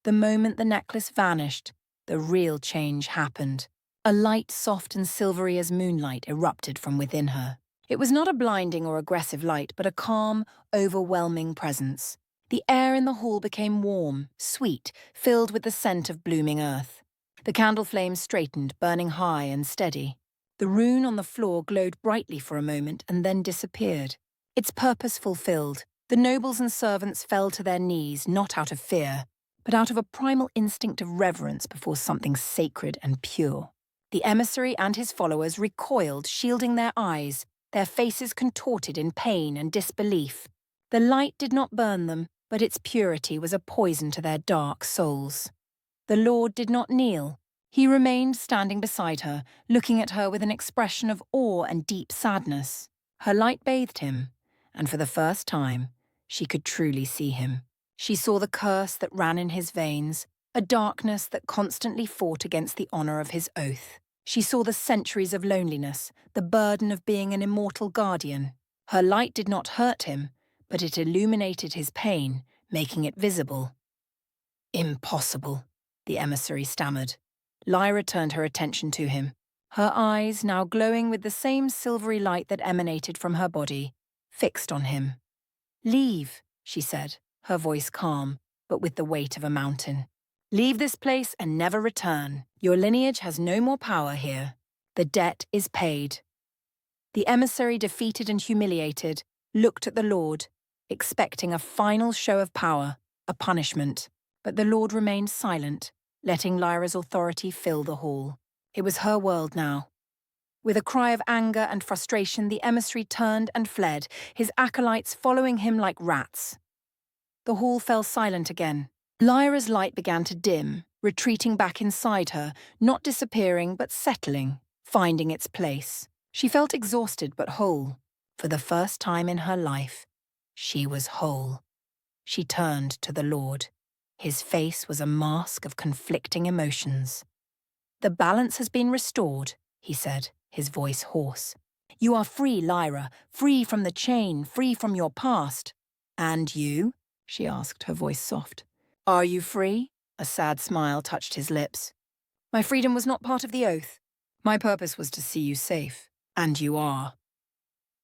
The moment the necklace vanished, the real change happened. A light soft and silvery as moonlight erupted from within her. It was not a blinding or aggressive light, but a calm, overwhelming presence. The air in the hall became warm, sweet, filled with the scent of blooming earth. The candle flames straightened, burning high and steady. The rune on the floor glowed brightly for a moment and then disappeared. Its purpose fulfilled, the nobles and servants fell to their knees, not out of fear, but out of a primal instinct of reverence before something sacred and pure. The emissary and his followers recoiled, shielding their eyes, their faces contorted in pain and disbelief. The light did not burn them, but its purity was a poison to their dark souls. The Lord did not kneel. He remained standing beside her, looking at her with an expression of awe and deep sadness. Her light bathed him, and for the first time, she could truly see him. She saw the curse that ran in his veins, a darkness that constantly fought against the honor of his oath. She saw the centuries of loneliness, the burden of being an immortal guardian. Her light did not hurt him, but it illuminated his pain, making it visible. "Impossible," the emissary stammered. Lyra turned her attention to him, her eyes, now glowing with the same silvery light that emanated from her body, fixed on him. "Leave," she said, her voice calm, but with the weight of a mountain. "Leave this place and never return. Your lineage has no more power here. The debt is paid." The emissary, defeated and humiliated, looked at the Lord, expecting a final show of power, a punishment. But the Lord remained silent, letting Lyra's authority fill the hall. It was her world now. With a cry of anger and frustration, the emissary turned and fled, his acolytes following him like rats. The hall fell silent again. Lyra's light began to dim, retreating back inside her, not disappearing but settling, finding its place. She felt exhausted but whole. For the first time in her life, she was whole. She turned to the Lord. His face was a mask of conflicting emotions. "The balance has been restored," he said, his voice hoarse. You are free, Lyra, free from the chain, free from your past. And you? She asked, her voice soft. Are you free? A sad smile touched his lips. My freedom was not part of the oath. My purpose was to see you safe. And you are.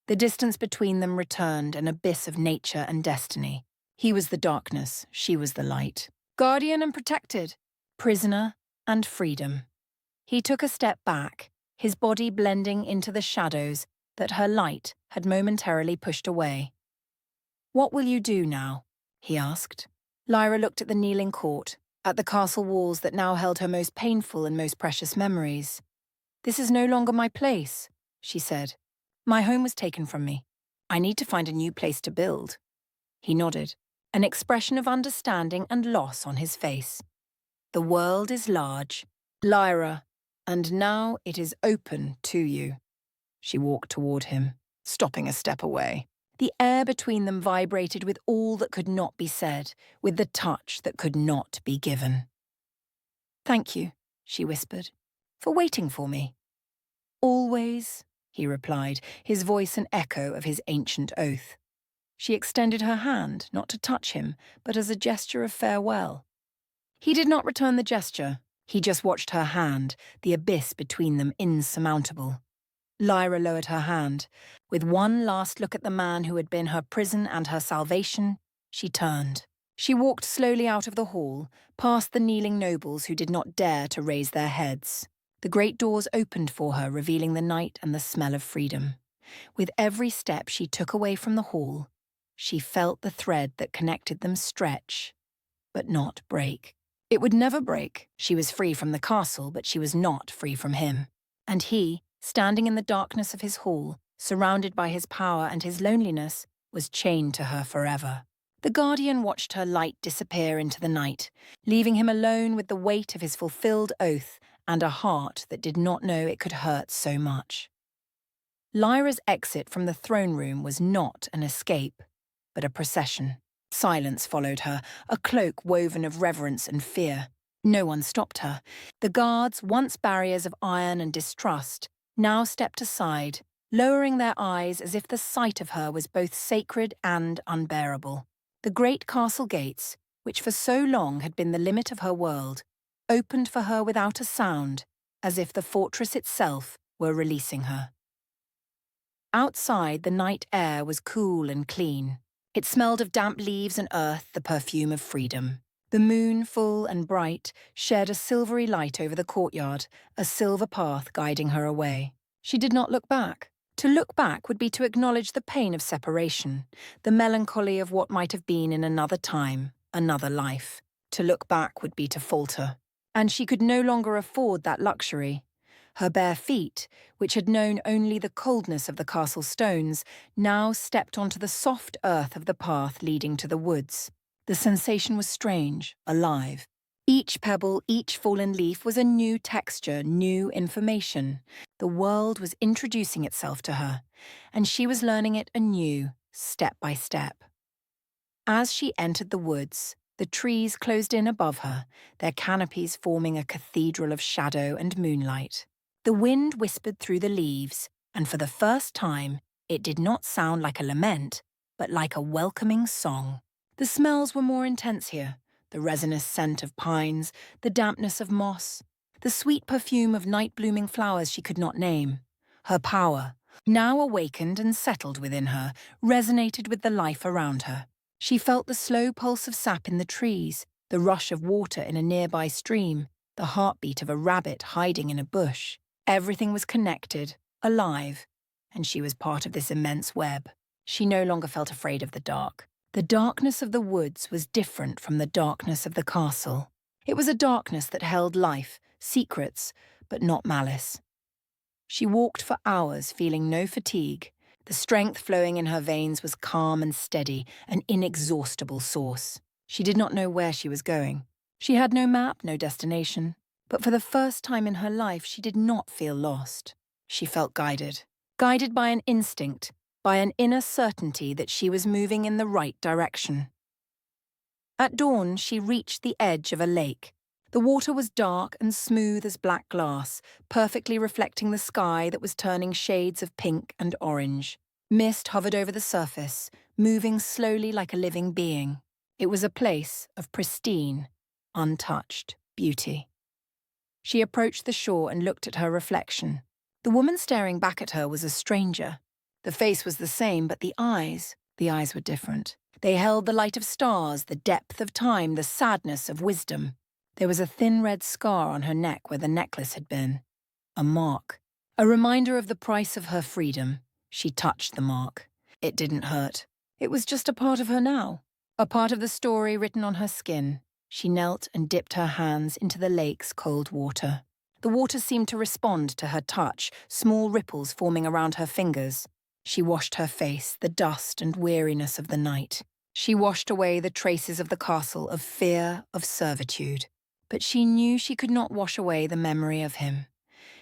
The distance between them returned, an abyss of nature and destiny. He was the darkness, she was the light. Guardian and protected. Prisoner and freedom. He took a step back, his body blending into the shadows that her light had momentarily pushed away. What will you do now? He asked. Lyra looked at the kneeling court, at the castle walls that now held her most painful and most precious memories. This is no longer my place, she said. My home was taken from me. I need to find a new place to build. He nodded, an expression of understanding and loss on his face. The world is large, Lyra, and now it is open to you. She walked toward him, stopping a step away. The air between them vibrated with all that could not be said, with the touch that could not be given. Thank you, she whispered, for waiting for me. Always, he replied, his voice an echo of his ancient oath. She extended her hand, not to touch him, but as a gesture of farewell. He did not return the gesture. He just watched her hand, the abyss between them insurmountable. Lyra lowered her hand. With one last look at the man who had been her prison and her salvation, she turned. She walked slowly out of the hall, past the kneeling nobles who did not dare to raise their heads. The great doors opened for her, revealing the night and the smell of freedom. With every step she took away from the hall, she felt the thread that connected them stretch, but not break. It would never break. She was free from the castle, but she was not free from him. And he, standing in the darkness of his hall, surrounded by his power and his loneliness, was chained to her forever. The Guardian watched her light disappear into the night, leaving him alone with the weight of his fulfilled oath and a heart that did not know it could hurt so much. Lyra's exit from the throne room was not an escape, but a procession. Silence followed her, a cloak woven of reverence and fear. No one stopped her. The guards, once barriers of iron and distrust, now stepped aside, lowering their eyes as if the sight of her was both sacred and unbearable. The great castle gates, which for so long had been the limit of her world, opened for her without a sound, as if the fortress itself were releasing her. Outside, the night air was cool and clean. It smelled of damp leaves and earth, the perfume of freedom. The moon, full and bright, shed a silvery light over the courtyard, a silver path guiding her away. She did not look back. To look back would be to acknowledge the pain of separation, the melancholy of what might have been in another time, another life. To look back would be to falter. And she could no longer afford that luxury. Her bare feet, which had known only the coldness of the castle stones, now stepped onto the soft earth of the path leading to the woods. The sensation was strange, alive. Each pebble, each fallen leaf was a new texture, new information. The world was introducing itself to her, and she was learning it anew, step by step. As she entered the woods, the trees closed in above her, their canopies forming a cathedral of shadow and moonlight. The wind whispered through the leaves, and for the first time, it did not sound like a lament, but like a welcoming song. The smells were more intense here, the resinous scent of pines, the dampness of moss, the sweet perfume of night-blooming flowers she could not name. Her power, now awakened and settled within her, resonated with the life around her. She felt the slow pulse of sap in the trees, the rush of water in a nearby stream, the heartbeat of a rabbit hiding in a bush. Everything was connected, alive, and she was part of this immense web. She no longer felt afraid of the dark. The darkness of the woods was different from the darkness of the castle. It was a darkness that held life, secrets, but not malice. She walked for hours, feeling no fatigue. The strength flowing in her veins was calm and steady, an inexhaustible source. She did not know where she was going. She had no map, no destination. But for the first time in her life, she did not feel lost. She felt guided by an instinct, by an inner certainty that she was moving in the right direction. At dawn, she reached the edge of a lake. The water was dark and smooth as black glass, perfectly reflecting the sky that was turning shades of pink and orange. Mist hovered over the surface, moving slowly like a living being. It was a place of pristine, untouched beauty. She approached the shore and looked at her reflection. The woman staring back at her was a stranger. The face was the same, but the eyes were different. They held the light of stars, the depth of time, the sadness of wisdom. There was a thin red scar on her neck where the necklace had been. A mark. A reminder of the price of her freedom. She touched the mark. It didn't hurt. It was just a part of her now. A part of the story written on her skin. She knelt and dipped her hands into the lake's cold water. The water seemed to respond to her touch, small ripples forming around her fingers. She washed her face, the dust and weariness of the night. She washed away the traces of the castle, of fear, of servitude. But she knew she could not wash away the memory of him.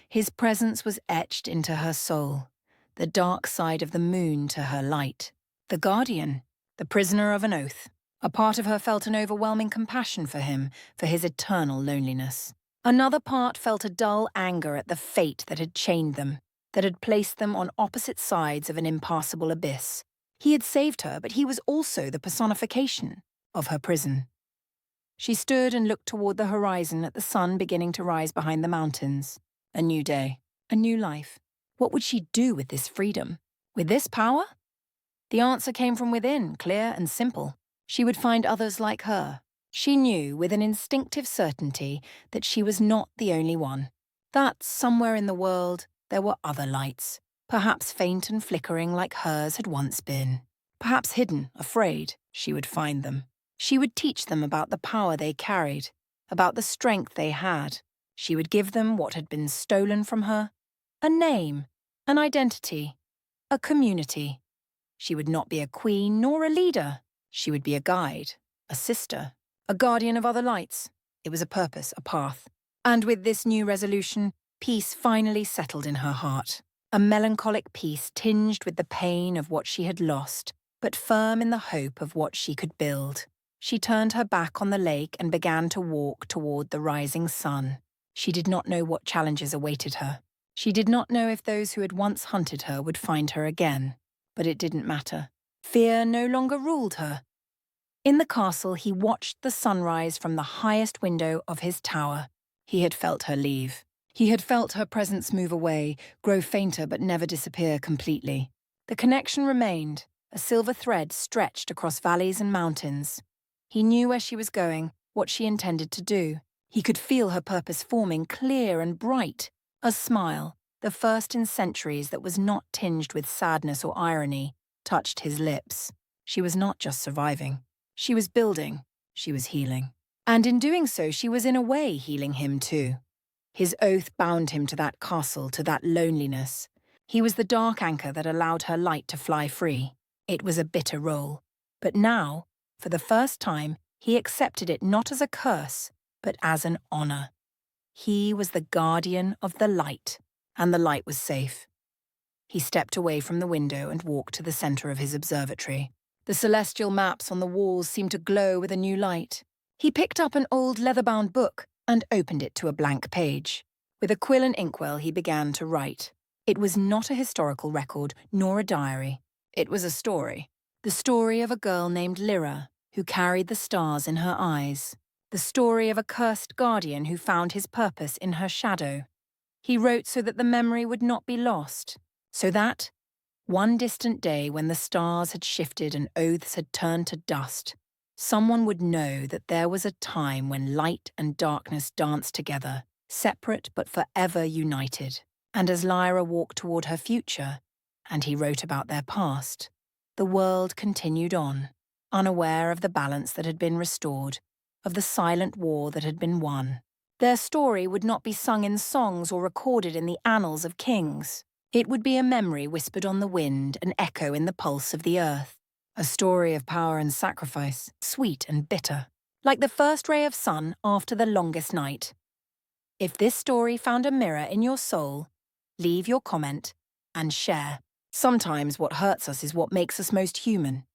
His presence was etched into her soul, the dark side of the moon to her light. The guardian, the prisoner of an oath. A part of her felt an overwhelming compassion for him, for his eternal loneliness. Another part felt a dull anger at the fate that had chained them, that had placed them on opposite sides of an impassable abyss. He had saved her, but he was also the personification of her prison. She stood and looked toward the horizon at the sun beginning to rise behind the mountains. A new day, a new life. What would she do with this freedom? With this power? The answer came from within, clear and simple. She would find others like her. She knew with an instinctive certainty that she was not the only one. That somewhere in the world there were other lights, perhaps faint and flickering like hers had once been. Perhaps hidden, afraid, she would find them. She would teach them about the power they carried, about the strength they had. She would give them what had been stolen from her, a name, an identity, a community. She would not be a queen nor a leader. She would be a guide, a sister, a guardian of other lights. It was a purpose, a path. And with this new resolution, peace finally settled in her heart. A melancholic peace tinged with the pain of what she had lost, but firm in the hope of what she could build. She turned her back on the lake and began to walk toward the rising sun. She did not know what challenges awaited her. She did not know if those who had once hunted her would find her again. But it didn't matter. Fear no longer ruled her. In the castle, he watched the sunrise from the highest window of his tower. He had felt her leave. He had felt her presence move away, grow fainter but never disappear completely. The connection remained, a silver thread stretched across valleys and mountains. He knew where she was going, what she intended to do. He could feel her purpose forming, clear and bright. A smile, the first in centuries that was not tinged with sadness or irony, touched his lips. She was not just surviving. She was building. She was healing. And in doing so, she was in a way healing him too. His oath bound him to that castle, to that loneliness. He was the dark anchor that allowed her light to fly free. It was a bitter role. But now, for the first time, he accepted it not as a curse, but as an honor. He was the guardian of the light, and the light was safe. He stepped away from the window and walked to the center of his observatory. The celestial maps on the walls seemed to glow with a new light. He picked up an old leather-bound book and opened it to a blank page. With a quill and inkwell, he began to write. It was not a historical record, nor a diary. It was a story. The story of a girl named Lyra, who carried the stars in her eyes. The story of a cursed guardian who found his purpose in her shadow. He wrote so that the memory would not be lost, so that, one distant day when the stars had shifted and oaths had turned to dust, someone would know that there was a time when light and darkness danced together, separate but forever united. And as Lyra walked toward her future, and he wrote about their past, the world continued on, unaware of the balance that had been restored, of the silent war that had been won. Their story would not be sung in songs or recorded in the annals of kings. It would be a memory whispered on the wind, an echo in the pulse of the earth. A story of power and sacrifice, sweet and bitter, like the first ray of sun after the longest night. If this story found a mirror in your soul, leave your comment and share. Sometimes what hurts us is what makes us most human.